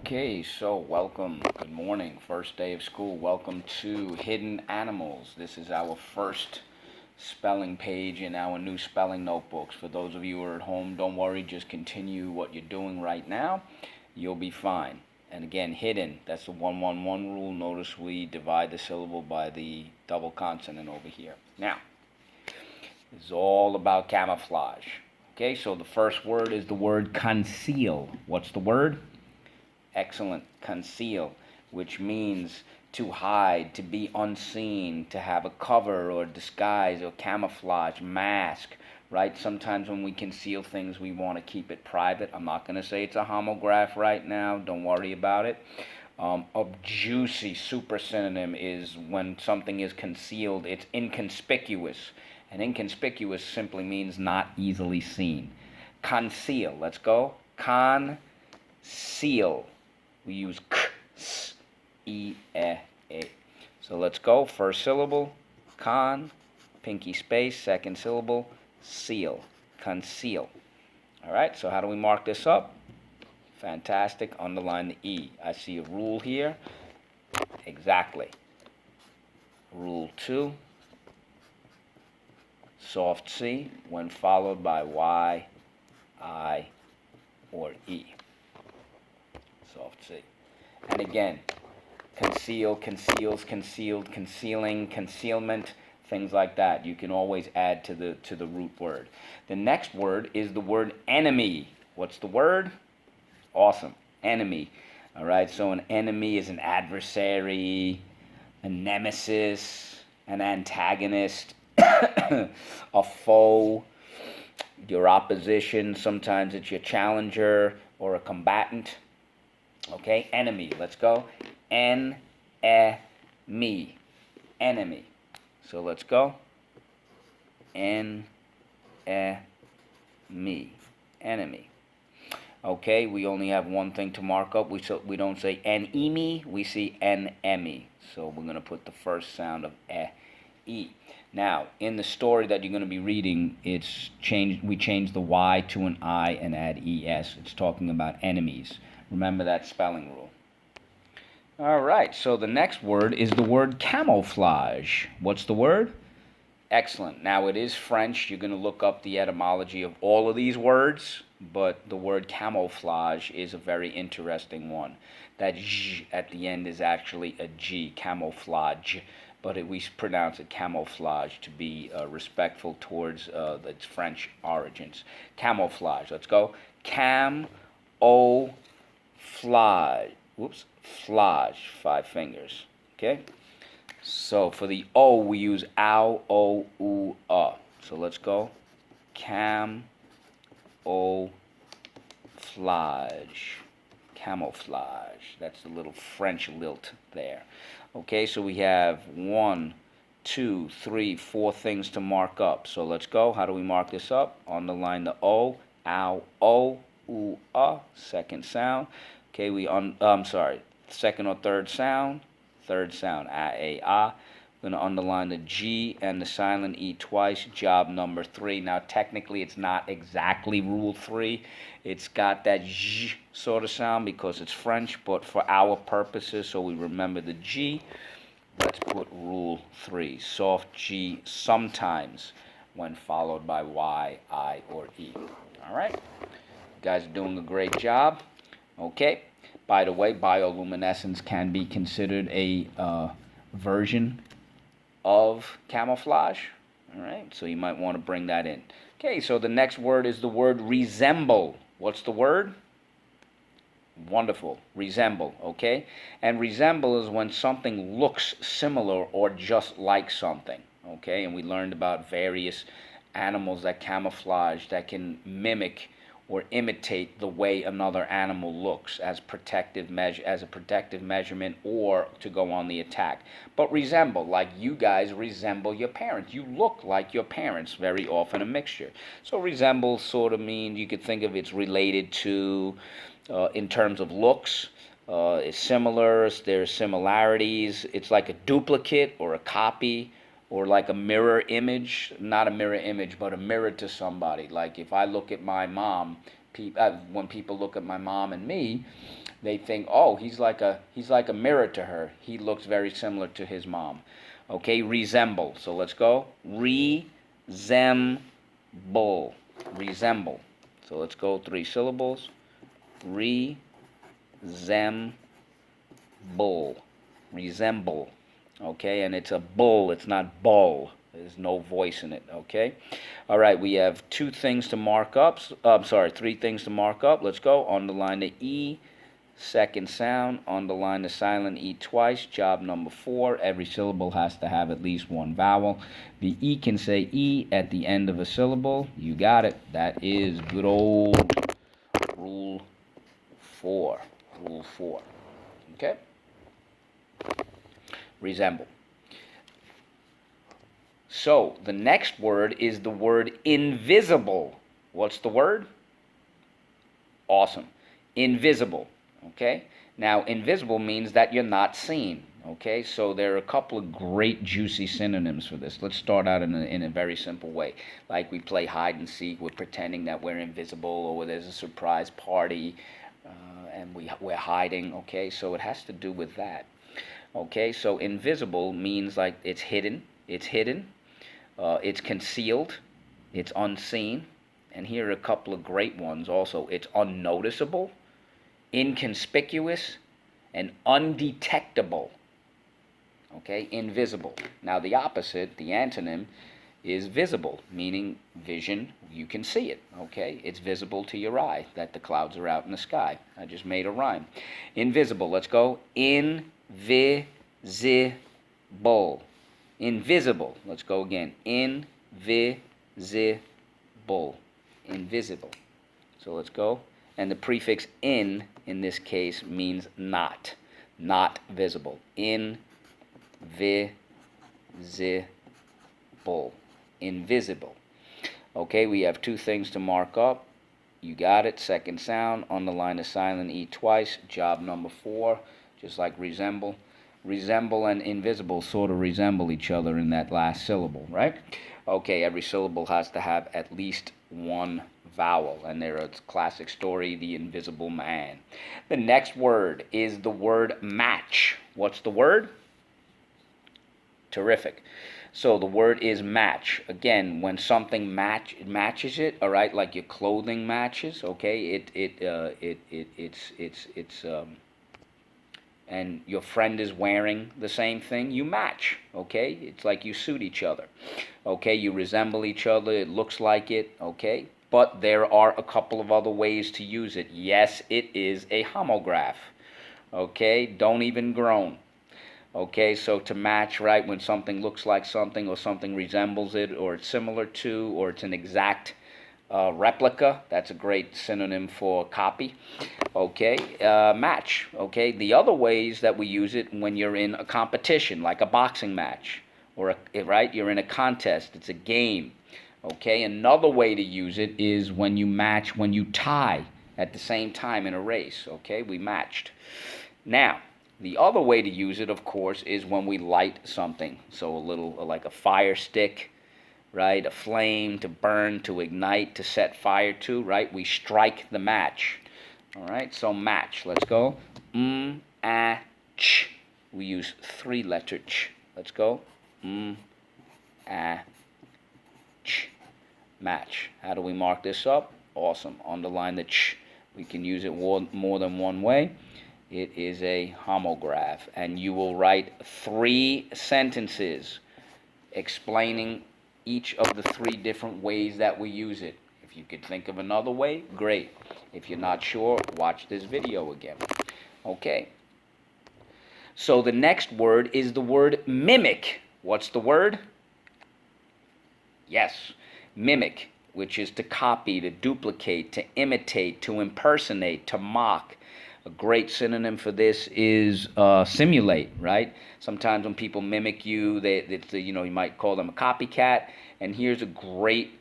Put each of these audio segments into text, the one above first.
Okay, so welcome. Good morning. First day of school. Welcome to Hidden Animals. This is our first spelling page in our new spelling notebooks. For those of you who are at home, don't worry, just continue what you're doing right now. You'll be fine. And again, hidden, that's the 1-1-1 rule. Notice we divide the syllable by the double consonant over here. Now, this is all about camouflage. Okay, so the first word is the word conceal. What's the word? Excellent. Conceal, which means to hide, to be unseen, to have a cover or disguise or camouflage, mask, right? Sometimes when we conceal things, we want to keep it private. I'm not going to say it's a homograph right now. Don't worry about it. Objuicy, super synonym, is when something is concealed. It's inconspicuous. And inconspicuous simply means not easily seen. Conceal. Let's go. Conceal. We use k, s, e, e, a. So let's go. First syllable, con, pinky space. Second syllable, seal, conceal. All right, so how do we mark this up? Fantastic. Underline the E. I see a rule here. Exactly. Rule 2, soft C when followed by Y, I, or E. Soft C. And again, conceal, conceals, concealed, concealing, concealment, things like that. You can always add to the root word. The next word is the word enemy. What's the word? Awesome. Enemy. All right, so an enemy is an adversary, a nemesis, an antagonist, a foe, your opposition. Sometimes it's your challenger or a combatant. Okay, enemy. Let's go. En-e-me. Enemy. So let's go. En-e-me. Enemy. Okay, we only have one thing to mark up. We don't say en-e-me, we see en-e-me. So we're going to put the first sound of e. Now, in the story that you're going to be reading, it's changed. We changed the Y to an I and add es. It's talking about enemies. Remember that spelling rule. All right, so the next word is the word camouflage. What's the word? Excellent. Now, it is French. You're going to look up the etymology of all of these words, but the word camouflage is a very interesting one. That j at the end is actually a G, camouflage, but we pronounce it camouflage to be respectful towards its French origins. Camouflage. Let's go. Flage, 5 fingers. Okay? So for the O, we use ow, o, oo, So let's go. Camouflage. Camouflage. That's the little French lilt there. Okay, so we have 1, 2, 3, 4 things to mark up. So let's go. How do we mark this up? Underline the O, ow, o, oo, second sound. Okay, second or third sound, a. We're going to underline the G and the silent E twice, job number 3. Now, technically, it's not exactly rule 3. It's got that J sort of sound because it's French, but for our purposes, so we remember the G, let's put rule 3. Soft G sometimes when followed by Y, I, or E. All right? You guys are doing a great job. Okay. By the way, bioluminescence can be considered a version of camouflage. All right, so you might want to bring that in. Okay, so the next word is the word resemble. What's the word? Wonderful. Resemble, okay? And resemble is when something looks similar or just like something, okay? And we learned about various animals that camouflage, that can mimic or imitate the way another animal looks as a protective measurement or to go on the attack. But resemble, like you guys resemble your parents. You look like your parents, very often a mixture. So resemble sort of means you could think of it's related to, in terms of looks, it's similar, there's similarities. It's like a duplicate or a copy, or like a mirror image, not a mirror image, but a mirror to somebody. Like if I look at my mom, when people look at my mom and me, they think, oh, he's like a mirror to her. He looks very similar to his mom. Okay, resemble. So let's go. Resemble. Resemble. So let's go 3 syllables. Resemble. Resemble. Okay, and it's a bull. It's not bull. There's no voice in it. Okay. All right. We have 2 things to mark up. 3 things to mark up. Let's go. Underline the E. Second sound, underline the silent E twice. Job number 4, every syllable has to have at least 1 vowel. The E can say E at the end of a syllable. You got it. That is good old Rule 4. Rule 4. Okay? Resemble. So, the next word is the word invisible. What's the word? Awesome. Invisible. Okay, now invisible means that you're not seen. Okay, so there are a couple of great juicy synonyms for this. Let's start out in a very simple way. Like we play hide and seek, we're pretending that we're invisible, or there's a surprise party and we're hiding. Okay, so it has to do with that. Okay, so invisible means like it's hidden, it's concealed, it's unseen. And here are a couple of great ones also. It's unnoticeable, inconspicuous, and undetectable. Okay, invisible. Now the opposite, the antonym, is visible, meaning vision, you can see it. Okay, it's visible to your eye that the clouds are out in the sky. I just made a rhyme. Invisible, let's go. Invisible. Invisible, let's go again. Invisible. Invisible. So let's go. And the prefix in this case means not visible. Invisible. Invisible. Okay, we have 2 things to mark up. You got it. Second sound, underline the silent E twice. Job number 4, just like resemble. Resemble and invisible sort of resemble each other in that last syllable, right? Okay, every syllable has to have at least 1 vowel, and there's a classic story, The Invisible Man. The next word is the word match. What's the word? Terrific. So the word is match. Again, when something matches it, all right, like your clothing matches, okay, and your friend is wearing the same thing, you match, okay? It's like you suit each other, okay? You resemble each other, it looks like it, okay? But there are a couple of other ways to use it. Yes, it is a homograph, okay? Don't even groan. Okay, so to match, right, when something looks like something or something resembles it or it's similar to or it's an exact replica, that's a great synonym for copy. Okay, match. Okay, the other ways that we use it when you're in a competition, like a boxing match, or right, you're in a contest, it's a game. Okay, another way to use it is when you match, when you tie at the same time in a race. Okay, we matched. Now, the other way to use it, of course, is when we light something. So a little, like a fire stick, right? A flame to burn, to ignite, to set fire to, right? We strike the match. All right, so match. Let's go. Ch. We use 3-letter ch. Let's go. Ch. Match. How do we mark this up? Awesome. Underline the ch. We can use it more than one way. It is a homograph, and you will write 3 sentences explaining each of the 3 different ways that we use it. If you could think of another way, great. If you're not sure, watch this video again. Okay. So the next word is the word mimic. What's the word? Yes, mimic, which is to copy, to duplicate, to imitate, to impersonate, to mock. A great synonym for this is simulate, right? Sometimes when people mimic you, you might call them a copycat. And here's a great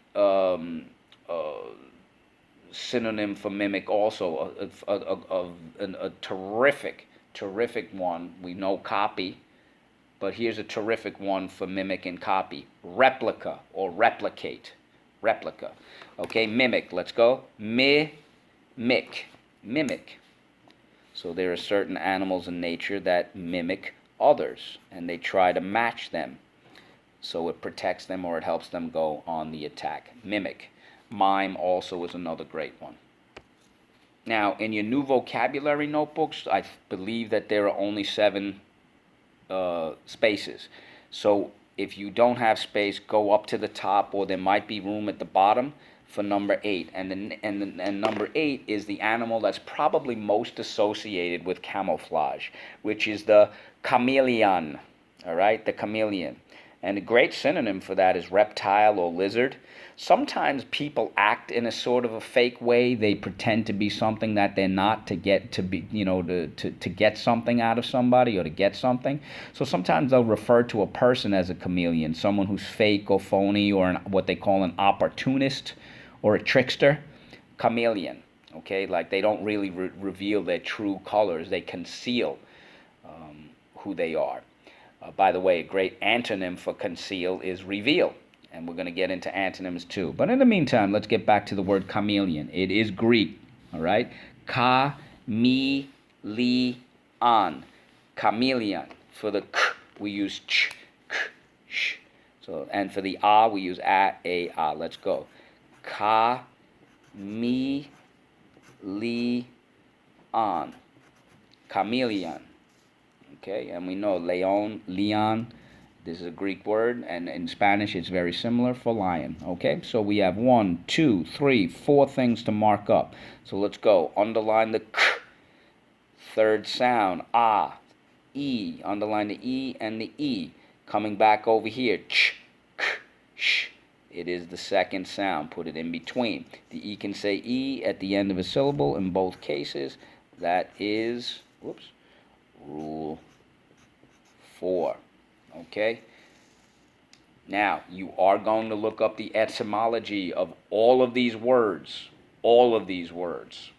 synonym for mimic also, a terrific one. We know copy, but here's a terrific one for mimic and copy. Replica or replicate. Replica. Okay, mimic. Let's go. Mimic. mimic. So there are certain animals in nature that mimic others, and they try to match them. So it protects them or it helps them go on the attack. Mimic. Mime also is another great one. Now, in your new vocabulary notebooks, I believe that there are only 7 spaces. So if you don't have space, go up to the top, or there might be room at the bottom for number 8. And number 8 is the animal that's probably most associated with camouflage, which is the chameleon. All right, the chameleon. And a great synonym for that is reptile or lizard. Sometimes people act in a sort of a fake way. They pretend to be something that they're not to get to be, to get something out of somebody or to get something. So sometimes they'll refer to a person as a chameleon, someone who's fake or phony or what they call an opportunist or a trickster. Chameleon, okay? Like they don't really reveal their true colors. They conceal who they are. By the way, a great antonym for conceal is reveal. And we're going to get into antonyms too. But in the meantime, let's get back to the word chameleon. It is Greek, all right? Chameleon. Chameleon. For the k, we use ch, k, sh. So, and for the ah, we use a, ah. Let's go. Chameleon. Chameleon. Okay, and we know leon, this is a Greek word, and in Spanish it's very similar for lion. Okay, so we have 1, 2, 3, 4 things to mark up. So let's go. Underline the k, third sound, ah, e. Underline the e and the e. Coming back over here, ch, k, sh. It is the second sound. Put it in between. The e can say e at the end of a syllable in both cases. That is, whoops, rule 4. Okay? Now, you are going to look up the etymology of all of these words. All of these words.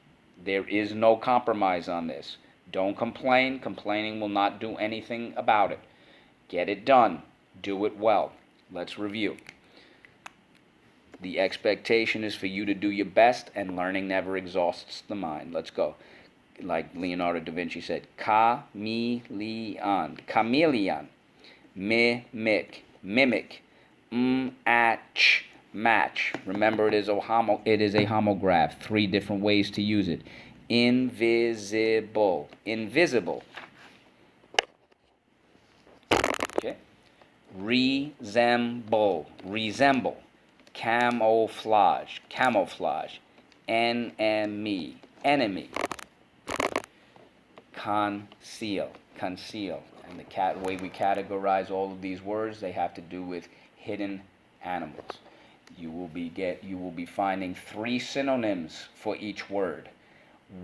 There is no compromise on this. Don't complain. Complaining will not do anything about it. Get it done. Do it well. Let's review. The expectation is for you to do your best, and learning never exhausts the mind. Let's go. Like Leonardo da Vinci said, chameleon, chameleon, mimic, match. Remember, it is a homograph. 3 different ways to use it. Invisible, okay. Resemble, camouflage, enemy, conceal. And the way we categorize all of these words, they have to do with hidden animals. You will be finding 3 synonyms for each word,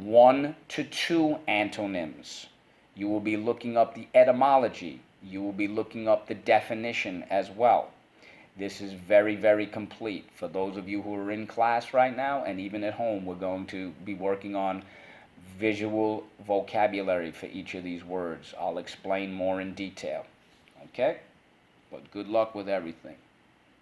1 to 2 antonyms. You will be looking up the etymology. You will be looking up the definition as well. This is very, very complete. For those of you who are in class right now, and even at home, we're going to be working on visual vocabulary for each of these words. I'll explain more in detail. Okay? But good luck with everything.